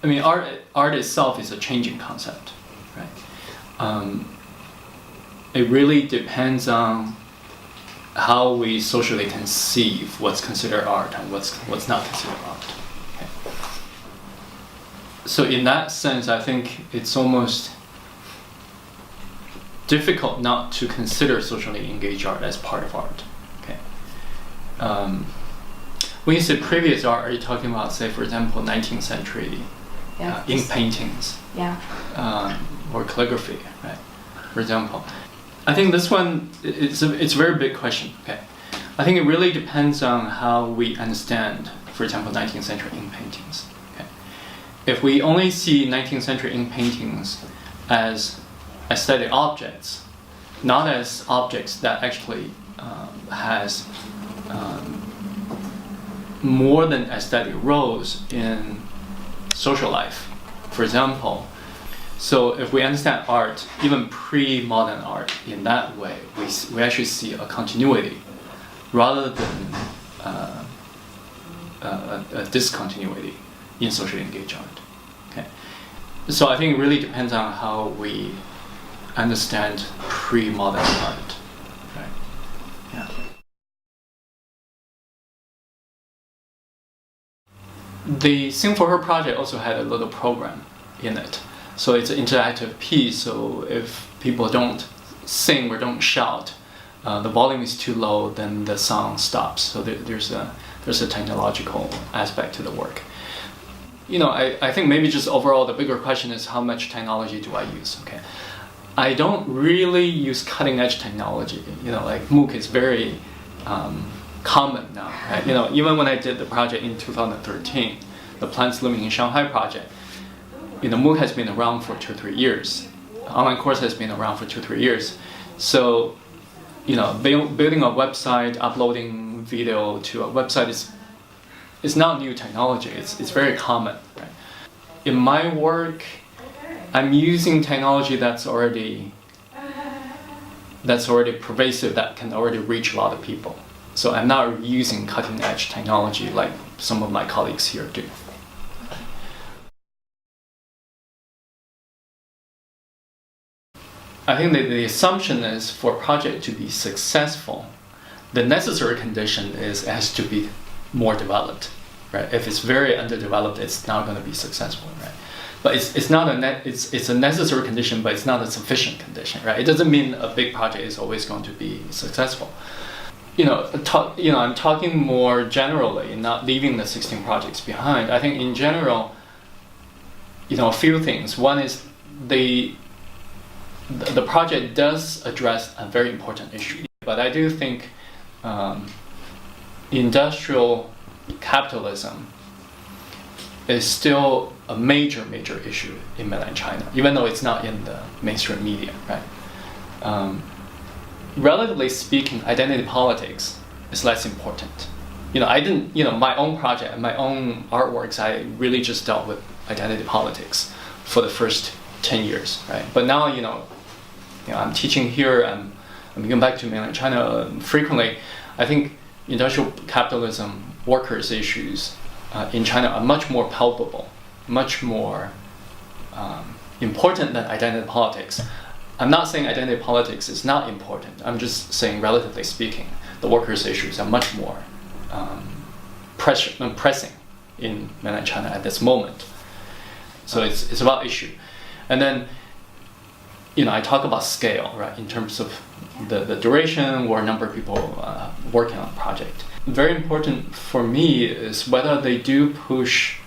I mean, art itself is a changing concept, right? It really depends on how we socially conceive what's considered art and what's not considered art. Okay. So in that sense, I think it's almost difficult not to consider socially engaged art as part of art. Okay. When you say previous art, are you talking about, say, for example, 19th century ink paintings? Yeah. Or calligraphy, right? For example. I think this one, it's a very big question. Okay, I think it really depends on how we understand, for example, 19th century ink paintings. Okay, if we only see 19th century ink paintings as aesthetic objects, not as objects that actually has more than aesthetic roles in social life, for example. So if we understand art, even pre-modern art, in that way, we actually see a continuity rather than a discontinuity in socially engaged art. Okay, so I think it really depends on how we understand pre-modern art. Right? Yeah. The Sing for Her project also had a little program in it. So it's an interactive piece, so if people don't sing or don't shout, the volume is too low, then the song stops. So there's a technological aspect to the work. You know, I think maybe just overall the bigger question is how much technology do I use, okay? I don't really use cutting edge technology. You know, like MOOC is very common now, right? You know, even when I did the project in 2013, the Plants Living in Shanghai project, you know, MOOC has been around for 2 or 3 years. Online course has been around for 2 or 3 years. So, you know, building a website, uploading video to a website is not new technology. It's very common. Right? In my work, I'm using technology that's already pervasive, that can already reach a lot of people. So I'm not using cutting edge technology like some of my colleagues here do. I think that the assumption is for a project to be successful, the necessary condition is it has to be more developed, right? If it's very underdeveloped, it's not going to be successful, right? But it's not it's a necessary condition, but it's not a sufficient condition, right? It doesn't mean a big project is always going to be successful. You know, I'm talking more generally, not leaving the 16 projects behind. I think in general, you know, a few things. One is the project does address a very important issue, but I do think industrial capitalism is still a major issue in mainland China, even though it's not in the mainstream media, right? Relatively speaking, identity politics is less important. You know, my own project, my own artworks, I really just dealt with identity politics for the first 10 years, right? But now, you know, I'm teaching here, I'm going back to mainland China frequently. I think industrial capitalism, workers' issues in China are much more palpable, much more important than identity politics. I'm not saying identity politics is not important. I'm just saying, relatively speaking, the workers' issues are much more pressing in mainland China at this moment. So it's about issue. And then, you know, I talk about scale, right, in terms of the duration or number of people working on a project. Very important for me is whether they do push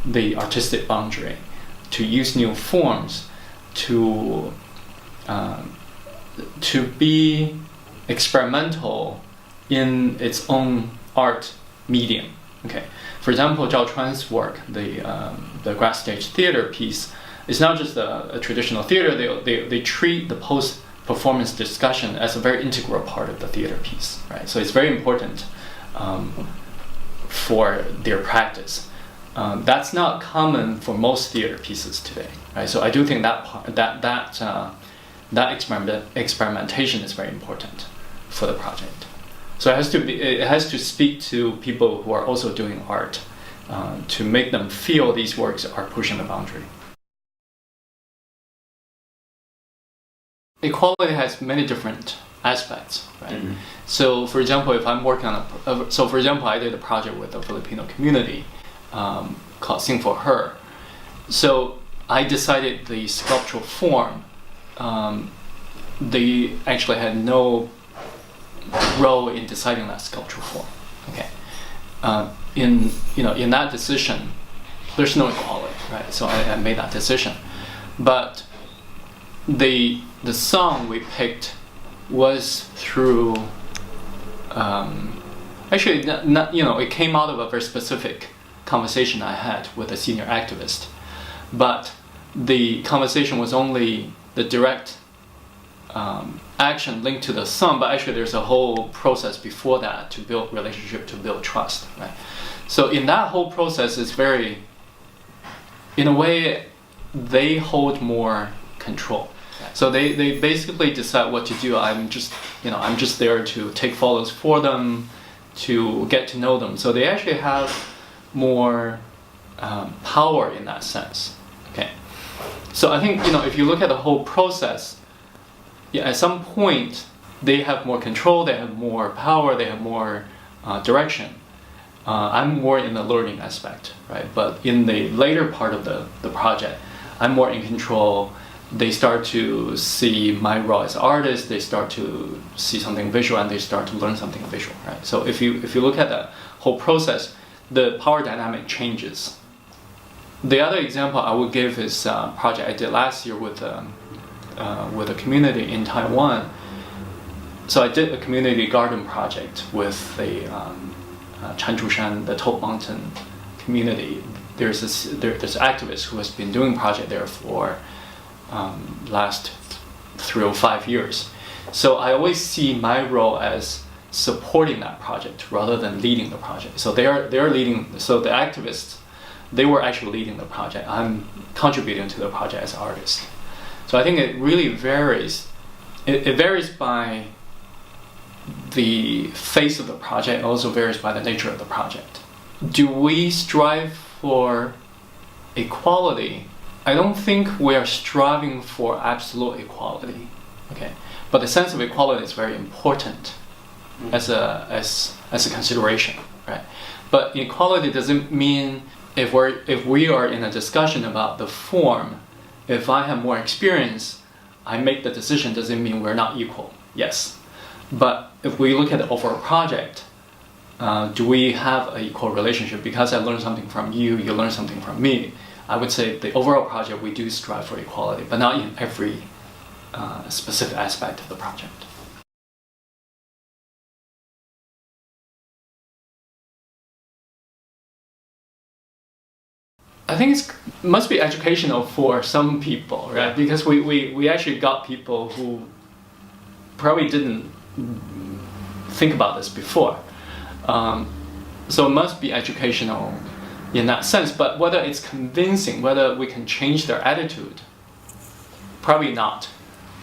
the artistic boundary to use new forms, to be experimental in its own art medium. Okay, for example, Zhao Chuan's work, the grass stage theater piece, is not just a traditional theater. They treat the post-performance discussion as a very integral part of the theater piece, right? So it's very important for their practice. That's not common for most theater pieces today, right? So I do think that experimentation is very important for the project. So it has to speak to people who are also doing art to make them feel these works are pushing the boundary. Equality has many different aspects, right? Mm-hmm. So, for example, if I'm working on for example, I did a project with a Filipino community called Sing for Her. So I decided the sculptural form. They actually had no role in deciding that sculptural form. Okay. In that decision, there's no equality, right? So I made that decision, but the song we picked was through actually it came out of a very specific conversation I had with a senior activist, but the conversation was only the direct action linked to the song, but actually there's a whole process before that to build relationship, to build trust, right? So in that whole process, it's very, in a way, they hold more control. So they basically decide what to do. I'm just there to take photos for them, to get to know them. So they actually have more power in that sense. Okay. So I think if you look at the whole process, at some point they have more control, they have more power, they have more direction. I'm more in the learning aspect, right? But in the later part of the project, I'm more in control. They start to see my role as an artist, they start to see something visual, and they start to learn something visual, right? So if you look at the whole process, the power dynamic changes. The other example I would give is a project I did last year with a community in Taiwan. So I did a community garden project with the Chanchushan, the Top Mountain community. There's activist who has been doing project there for last 3 or 5 years. So I always see my role as supporting that project rather than leading the project. So they're leading. So the activists, they were actually leading the project. I'm contributing to the project as an artist. So I think it really varies. It varies by the phase of the project. It also varies by the nature of the project. Do we strive for equality? I don't think we are striving for absolute equality, okay? But the sense of equality is very important as a consideration, right? But equality doesn't mean if we are in a discussion about the form, if I have more experience, I make the decision, doesn't mean we're not equal. Yes, but if we look at the overall project, do we have an equal relationship? Because I learned something from you, you learned something from me. I would say the overall project, we do strive for equality, but not in every specific aspect of the project. I think it must be educational for some people, right? Yeah. Because we actually got people who probably didn't think about this before. So it must be educational in that sense, but whether it's convincing, whether we can change their attitude, probably not.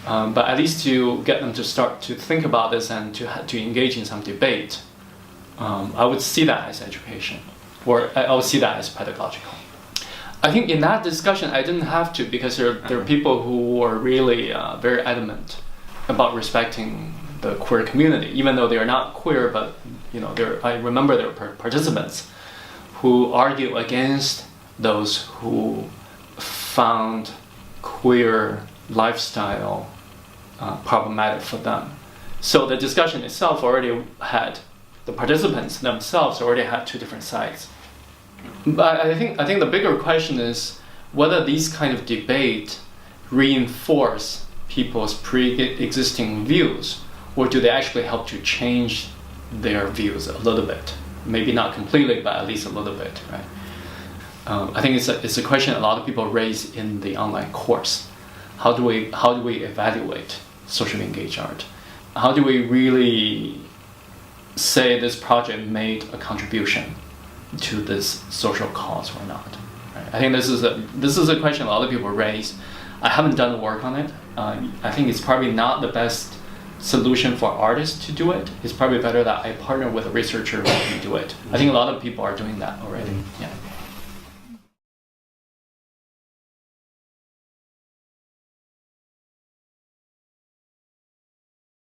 But at least to get them to start to think about this and to engage in some debate, I would see that as education, or I would see that as pedagogical. I think in that discussion I didn't have to, because there are people who are really very adamant about respecting the queer community, even though they are not queer, but I remember there were participants who argue against those who found queer lifestyle problematic for them. So the discussion itself already had, the participants themselves already had two different sides. But I think the bigger question is whether these kind of debate reinforce people's pre-existing views, or do they actually help to change their views a little bit? Maybe not completely, but at least a little bit, right? I think it's a question a lot of people raise in the online course. How do we evaluate socially engaged art? How do we really say this project made a contribution to this social cause or not? Right? I think this is a question a lot of people raise. I haven't done the work on it. I think it's probably not the best solution for artists to do it, it's probably better that I partner with a researcher who can do it. I think a lot of people are doing that already. Yeah.